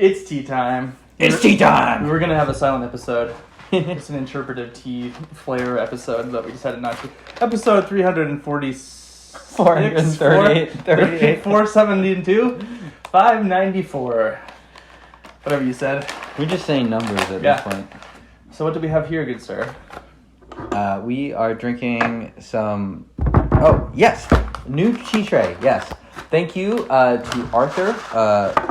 It's tea time. It's tea time! We were going to have a silent episode. It's an interpretive tea flavor episode, but we decided not to. Episode 438, 472, 594. Whatever you said. We're just saying numbers at this point. So what do we have here, good sir? We are drinking some... Oh, yes! New tea tray, yes. Thank you to Arthur,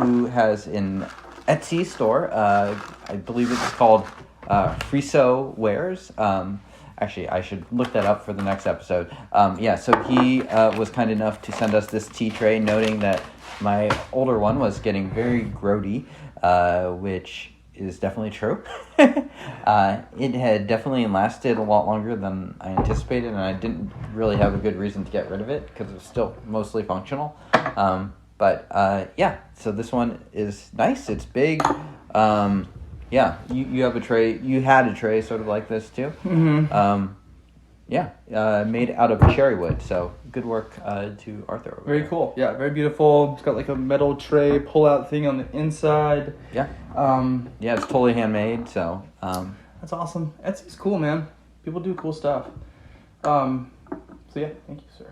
who has an Etsy store. I believe it's called Friso Wares. Actually, I should look that up for the next episode. So he was kind enough to send us this tea tray, noting that my older one was getting very grody, which is definitely true. It had definitely lasted a lot longer than I anticipated, and I didn't really have a good reason to get rid of it because it was still mostly functional. So this one is nice. It's big. You have a tray. You had a tray sort of like this too. Mm-hmm. Made out of cherry wood. So good work to Arthur over Very there. cool. Yeah, very beautiful. It's got like a metal tray pull-out thing on the inside. Yeah. It's totally handmade. So. That's awesome. Etsy's cool, man. People do cool stuff. Thank you, sir.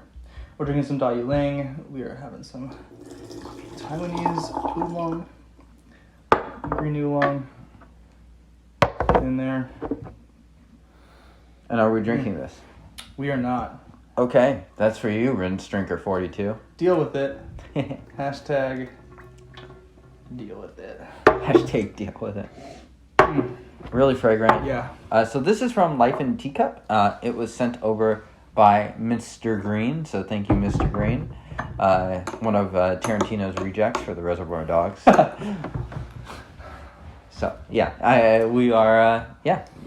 We're drinking some Dayuling. We are having some Taiwanese Oolong, green Oolong in there. And are we drinking this? We are not. Okay, that's for you, Rinse Drinker 42. Deal with it. Hashtag deal with it. Hashtag deal with it. Really fragrant. Yeah. So this is from Life in Teacup. It was sent over by Mr. Green. So thank you, Mr. Green. One of Tarantino's rejects for the Reservoir Dogs. So we are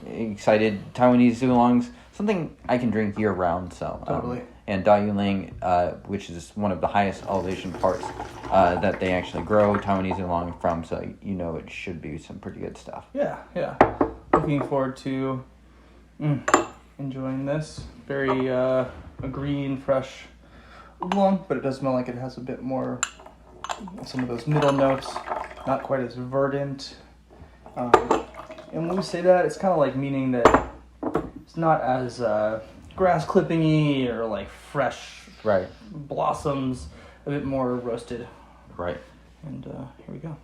excited. Taiwanese Oolongs, something I can drink year round. So totally. And Dayuling, which is one of the highest elevation parts that they actually grow Taiwanese Oolong from. So it should be some pretty good stuff. Yeah. Looking forward to enjoying this. Very a green, fresh Oolong, but it does smell like it has a bit more, some of those middle notes, not quite as verdant. And when we say that, it's kind of like meaning that it's not as grass clipping-y or like fresh blossoms, a bit more roasted. Right. And here we go.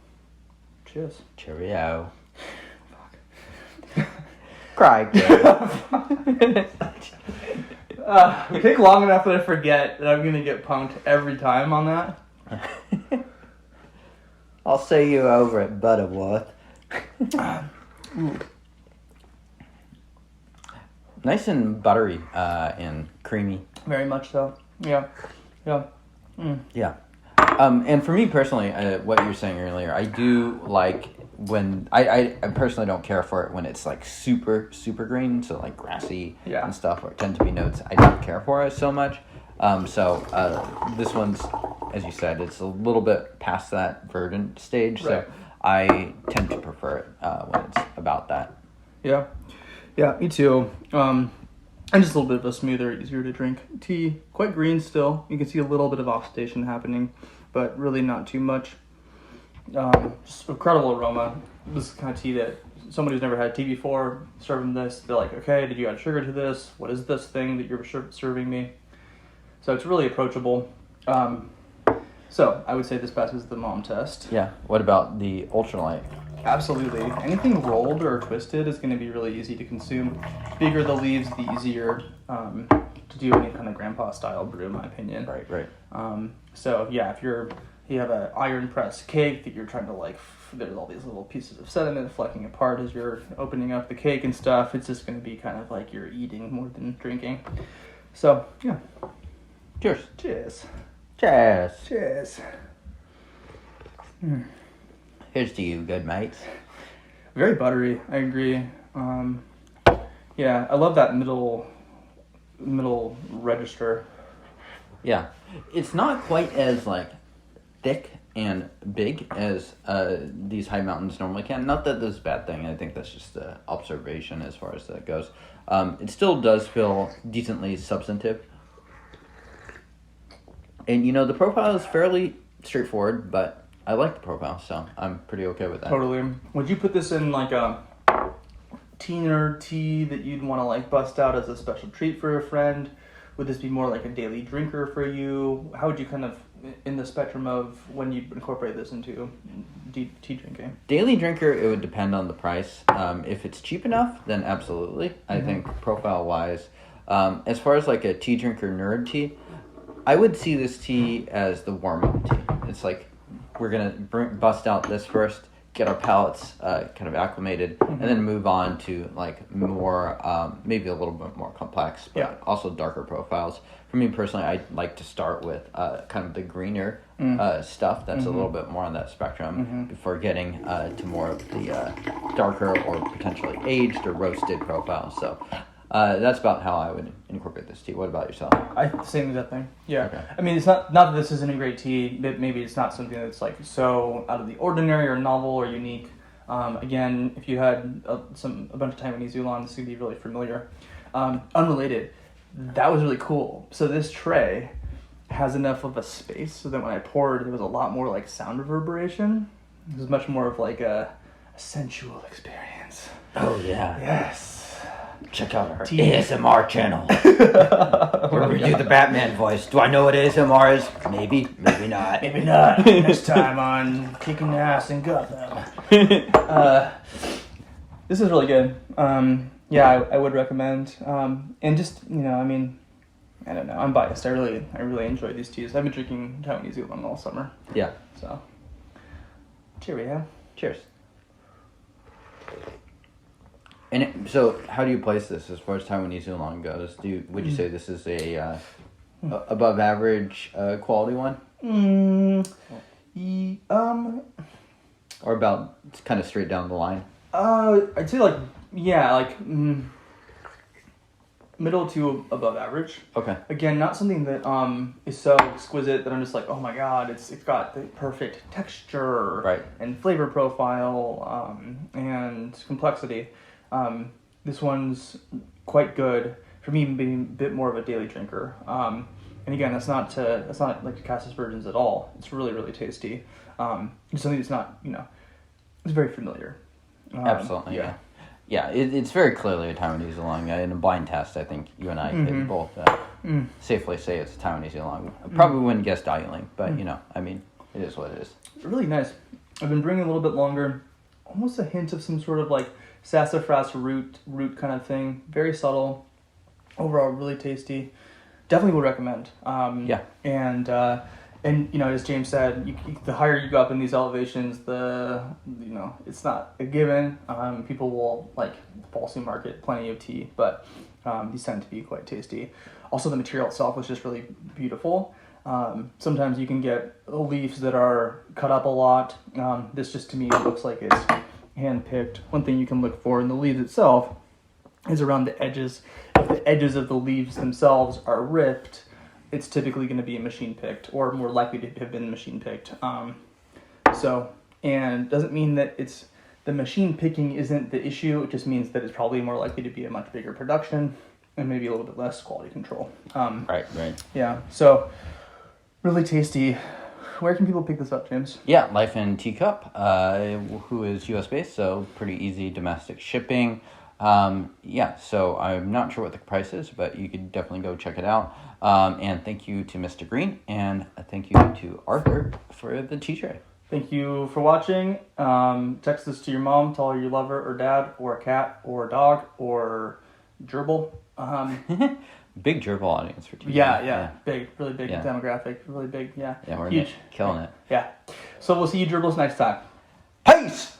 Cheers. Cheerio. Cry, kid. We take long enough that I forget that I'm going to get punked every time on that. I'll see you over at Butterworth. Nice and buttery and creamy. Very much so. Yeah. Yeah. And for me personally, what you were saying earlier, I do like when I personally don't care for it when it's like super green, so like grassy and stuff, or it tends to be notes I don't care for it so much. This one's, as you said, it's a little bit past that verdant stage, so I tend to prefer it when it's about that. Yeah, me too. And just a little bit of a smoother, easier to drink tea. Quite green still. You can see a little bit of oxidation happening, but really not too much. Just incredible aroma. This is the kind of tea that somebody who's never had tea before, serving this, they're like, okay, did you add sugar to this? What is this thing that you're serving me? So it's really approachable. So I would say this passes the mom test. Yeah. What about the ultralight? Absolutely. Anything rolled or twisted is going to be really easy to consume. Bigger the leaves, the easier to do any kind of grandpa style brew, in my opinion. Right. If you have an iron press cake that you're trying to there's all these little pieces of sediment flecking apart as you're opening up the cake and stuff. It's just going to be kind of like you're eating more than drinking. So yeah. Cheers. Here's to you, good mates. Very buttery, I agree. I love that middle register. Yeah. It's not quite as thick and big as these high mountains normally can. Not that this is a bad thing. I think that's just an observation as far as that goes. It still does feel decently substantive. And, the profile is fairly straightforward, but I like the profile, so I'm pretty okay with that. Totally. Would you put this in like a teen tea that you'd want to like bust out as a special treat for a friend? Would this be more like a daily drinker for you? How would you kind of, in the spectrum of when you incorporate this into tea drinking? Daily drinker, it would depend on the price. If it's cheap enough, then absolutely. I think profile-wise. As far as like a tea drinker nerd tea, I would see this tea as the warm-up tea. It's like we're going to bust out this first, get our palates kind of acclimated, and then move on to like more, maybe a little bit more complex, but also darker profiles. For me personally, I like to start with kind of the greener stuff that's a little bit more on that spectrum before getting to more of the darker or potentially aged or roasted profiles. So that's about how I would incorporate this tea. What about yourself? Same exact thing. Yeah. Okay. I mean, it's not that this isn't a great tea, but maybe it's not something that's like so out of the ordinary or novel or unique. Again, if you had a bunch of Taiwanese Oolong, this would be really familiar. Unrelated, that was really cool. So this tray has enough of a space so that when I poured, there was a lot more like sound reverberation. It was much more of like a sensual experience. Oh, yeah. Yes. Check out our ASMR channel. Where we do the Batman voice. Do I know what ASMR is? Maybe, maybe not. Maybe not. Next time on Kicking Ass in Gotham. This is really good. I would recommend. And just, I mean, I don't know. I'm biased. I really enjoy these teas. I've been drinking Taiwanese Oolong all summer. Yeah. So, cheerio. Cheers. And so, how do you place this as far as Taiwanese Oolong goes? Would you say this is a above average quality one? Or about kind of straight down the line? I'd say middle to above average. Okay. Again, not something that is so exquisite that I'm just like, oh my god, it's got the perfect texture and flavor profile and complexity. This one's quite good for me, being a bit more of a daily drinker. And again, that's not like to cast aspersions at all. It's really, really tasty. It's something that's not, it's very familiar. Absolutely, yeah. It's very clearly a Taiwanese Oolong. In a blind test, I think you and I could both safely say it's a Taiwanese Oolong. I probably wouldn't guess Dayuling, but I mean, it is what it is. Really nice. I've been bringing a little bit longer, almost a hint of some sort of like sassafras root kind of thing. Very subtle. Overall, really tasty. Definitely would recommend. And as James said, the higher you go up in these elevations, it's not a given. People will like falsely market plenty of tea, but these tend to be quite tasty. Also, the material itself was just really beautiful. Sometimes you can get leaves that are cut up a lot. This just to me looks like it's hand-picked. One thing you can look for in the leaves itself is around the edges. If the edges of the leaves themselves are ripped, it's typically going to be machine-picked, or more likely to have been machine-picked. And doesn't mean that it's the machine picking isn't the issue. It just means that it's probably more likely to be a much bigger production and maybe a little bit less quality control. Right. Yeah. So really tasty. Where can people pick this up, James? Yeah, Life in Teacup, who is U.S. based, so pretty easy domestic shipping. So I'm not sure what the price is, but you could definitely go check it out. And thank you to Mr. Green, and thank you to Arthur for the tea tray. Thank you for watching. Text this to your mom, tell her you love her, or dad, or a cat, or a dog, or gerbil. Big gerbil audience for tea. Yeah. Big, really big demographic, really big, Yeah, we're huge. killing it. Yeah. So we'll see you gerbils next time. Peace!